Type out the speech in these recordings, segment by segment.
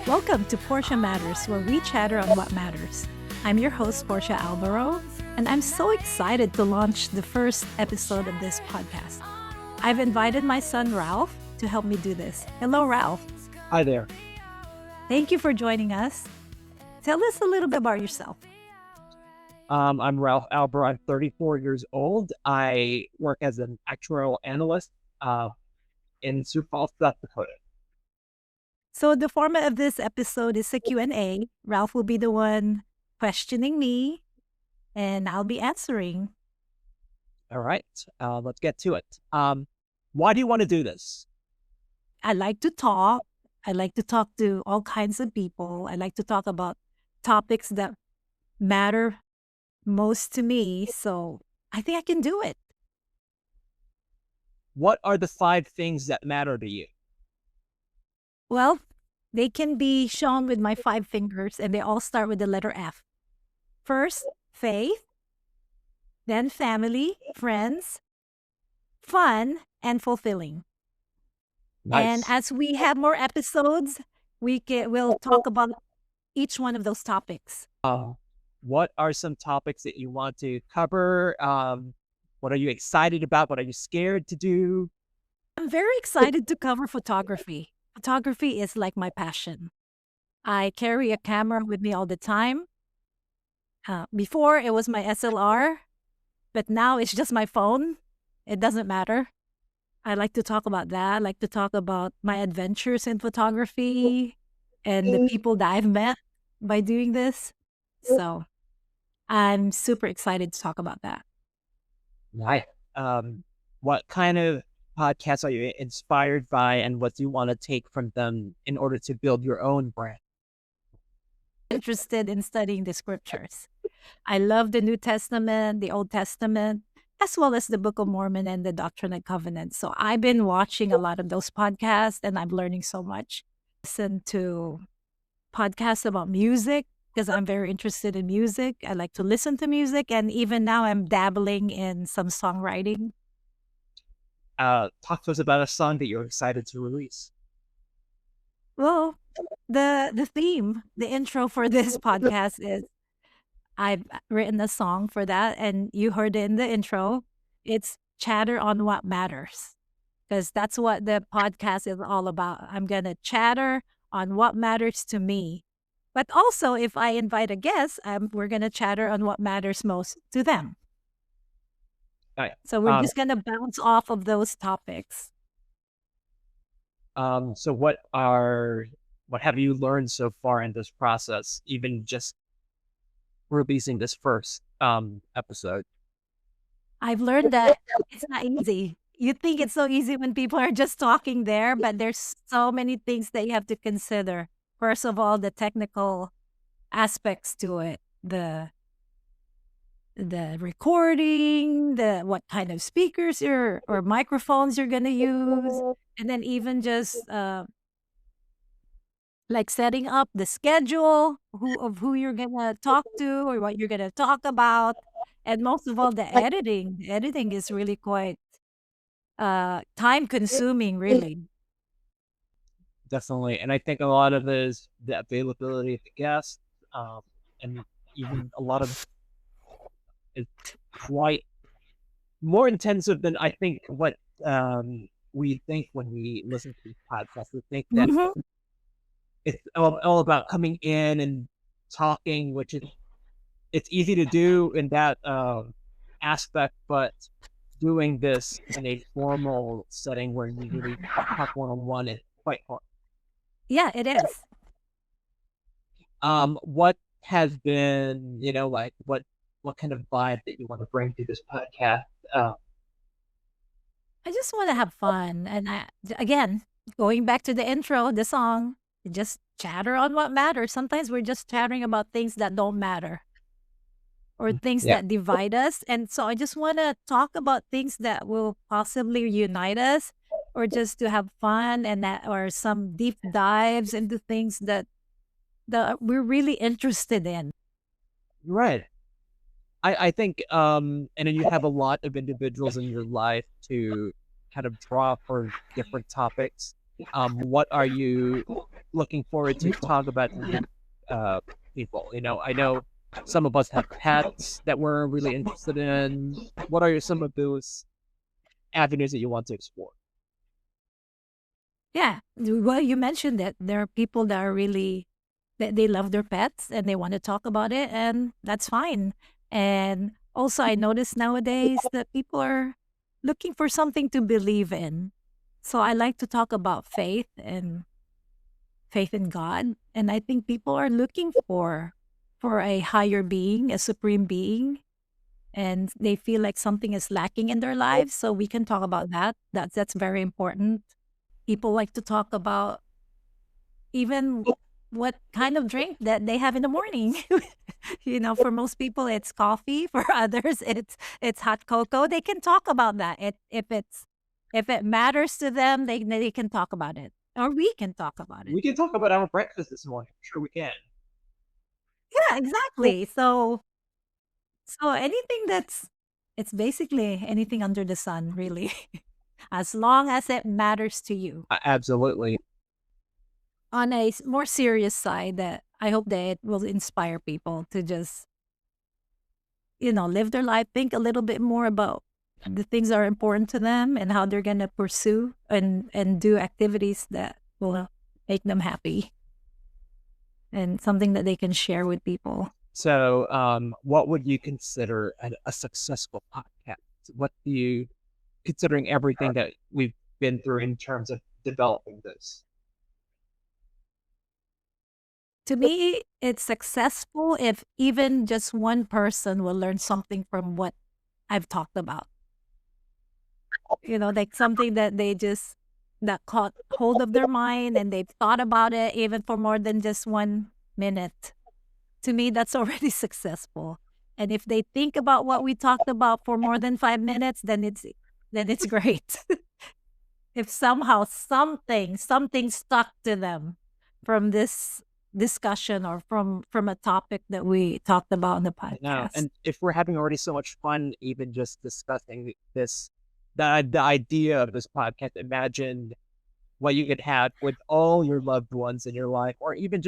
Welcome to Porjja Matters, where we chatter on what matters. I'm your host, Porjja Alvaro, and I'm so excited to launch the first episode of this podcast. I've invited my son, Ralph, to help me do this. Hello, Ralph. Hi there. Thank you for joining us. Tell us a little bit about yourself. I'm Ralph Albert. I'm 34 years old. I work as an actuarial analyst in Sioux Falls, South Dakota. So the format of this episode is a Q&A. Ralph will be the one questioning me, and I'll be answering. All right, let's get to it. Why do you want to do this? I like to talk. I like to talk to all kinds of people. I like to talk about topics that matter most to me. So I think I can do it. What are the 5 things that matter to you? Well, they can be shown with my 5 fingers, and they all start with the letter F. First, faith, then family, friends, fun, and fulfilling. And Nice. as we have more episodes, we'll talk about each one of those topics. What are some topics that you want to cover? What are you excited about? What are you scared to do? I'm very excited to cover photography. Photography is like my passion. I carry a camera with me all the time. Before, it was my SLR, but now it's just my phone. It doesn't matter. I like to talk about that. I like to talk about my adventures in photography and the people that I've met by doing this. So I'm super excited to talk about that. Nice. What kind of podcasts are you inspired by, and what do you want to take from them in order to build your own brand? Interested in studying the scriptures. I love the New Testament, the Old Testament, as well as the Book of Mormon and the Doctrine and Covenants. So I've been watching a lot of those podcasts, and I'm learning so much. Listen to podcasts about music because I'm very interested in music. I like to listen to music, and even now I'm dabbling in some songwriting. Talk to us about a song that you're excited to release. Well, the theme, the intro for this podcast is I've written a song for that, and you heard it in the intro. It's Chatter on What Matters, because that's what the podcast is all about. I'm going to chatter on what matters to me. But also, if I invite a guest, we're going to chatter on what matters most to them. Right. So we're just going to bounce off of those topics. So what have you learned so far in this process, even just releasing this first episode? I've learned that it's not easy. You think it's so easy when people are just talking there, but there's so many things that you have to consider. First of all, the technical aspects to it, the recording, what kind of speakers or microphones you're going to use, and then even just like setting up the schedule of who you're going to talk to or what you're going to talk about. And most of all, the editing. The editing is really quite time consuming, really. Definitely. And I think a lot of it is the availability of the guests, and even a lot of it's quite more intensive than I think what we think when we listen to these podcasts. We think that it's all about coming in and talking, which is it's easy to do in that aspect, but doing this in a formal setting where you really talk one-on-one is quite hard. Yeah, it is. What has been, like what kind of vibe that you want to bring to this podcast? I just want to have fun. And again, going back to the intro, the song, just chatter on what matters. Sometimes we're just chattering about things that don't matter or things that divide us. And so I just want to talk about things that will possibly unite us, or just to have fun and or some deep dives into things that we're really interested in. Right. I think, and then you have a lot of individuals in your life to kind of draw for different topics. What are you looking forward to talk about new uh, people? I know some of us have pets that we're really interested in. What are some of those avenues that you want to explore? Yeah. Well, you mentioned that there are people that are really that they love their pets and they want to talk about it, and that's fine. And also, I notice nowadays that people are looking for something to believe in. So I like to talk about faith and faith in God, and I think people are looking for a higher being, a supreme being, and they feel like something is lacking in their lives. So we can talk about that. That's very important. People like to talk about even what kind of drink that they have in the morning. For most people it's coffee, for others it's hot cocoa. They can talk about that. If it matters to them, they can talk about it. Or we can talk about it. We can talk about our breakfast this morning. I'm sure we can. Yeah, exactly. So anything that's it's basically anything under the sun, really. As long as it matters to you. Absolutely. On a more serious side, that I hope that it will inspire people to just, live their life, think a little bit more about the things that are important to them and how they're going to pursue and do activities that will make them happy and something that they can share with people. So, what would you consider a successful podcast? What do you, considering everything that we've been through in terms of developing this? To me, it's successful if even just one person will learn something from what I've talked about. Like something that they just that caught hold of their mind and they've thought about it even for more than just 1 minute. To me, that's already successful. And if they think about what we talked about for more than 5 minutes, then it's great. If somehow something stuck to them from this discussion or from a topic that we talked about in the I know. podcast. And if we're having already so much fun, even just discussing this, the idea of this podcast, imagine what you could have with all your loved ones in your life, or even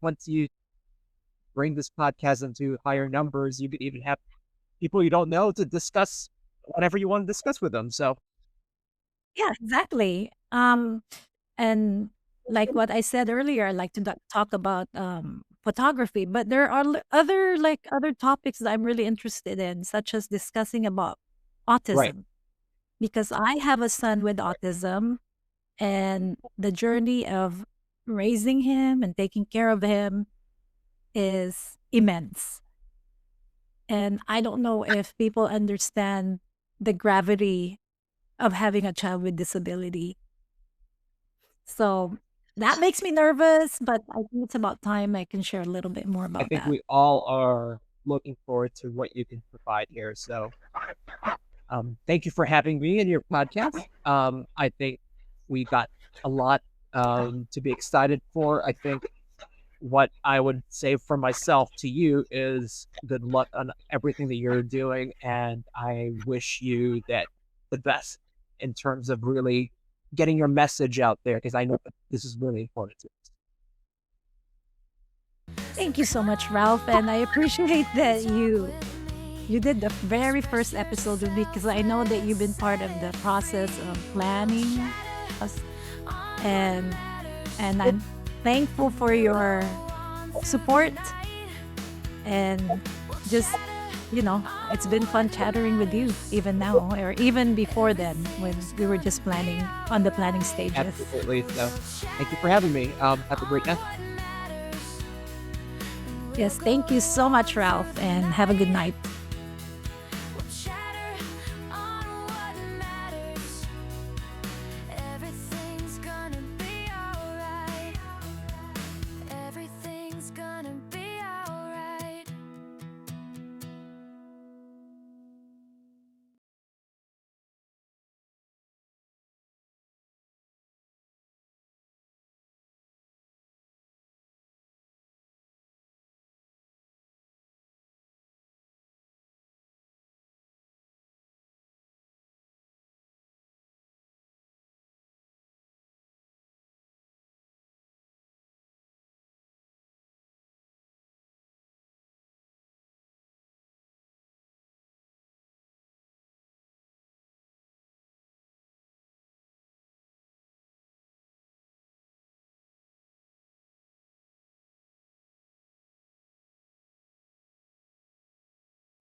once you bring this podcast into higher numbers, you could even have people you don't know to discuss whatever you want to discuss with them. So, Yeah, exactly. And like what I said earlier, I like to talk about photography, but there are other topics that I'm really interested in, such as discussing about right. autism, because I have a son with autism, and the journey of raising him and taking care of him is immense. And I don't know if people understand the gravity of having a child with disability. So that makes me nervous, but I think it's about time I can share a little bit more I about think that. we all are looking forward to what you can provide here. So, thank you for having me in your podcast. I think we got a lot to be excited for. I think what I would say for myself to you is good luck on everything that you're doing, and I wish you that the best in terms of really getting your message out there because I know that this is really important to us. Thank you so much, Ralph, and I appreciate that you did the very first episode with me, because I know that you've been part of the process of planning us, and I'm thankful for your support, and just it's been fun chattering with you even now, or even before then when we were just planning on the planning stages. Absolutely. So, thank you for having me. Have a great night. Yes, thank you so much, Ralph, and have a good night.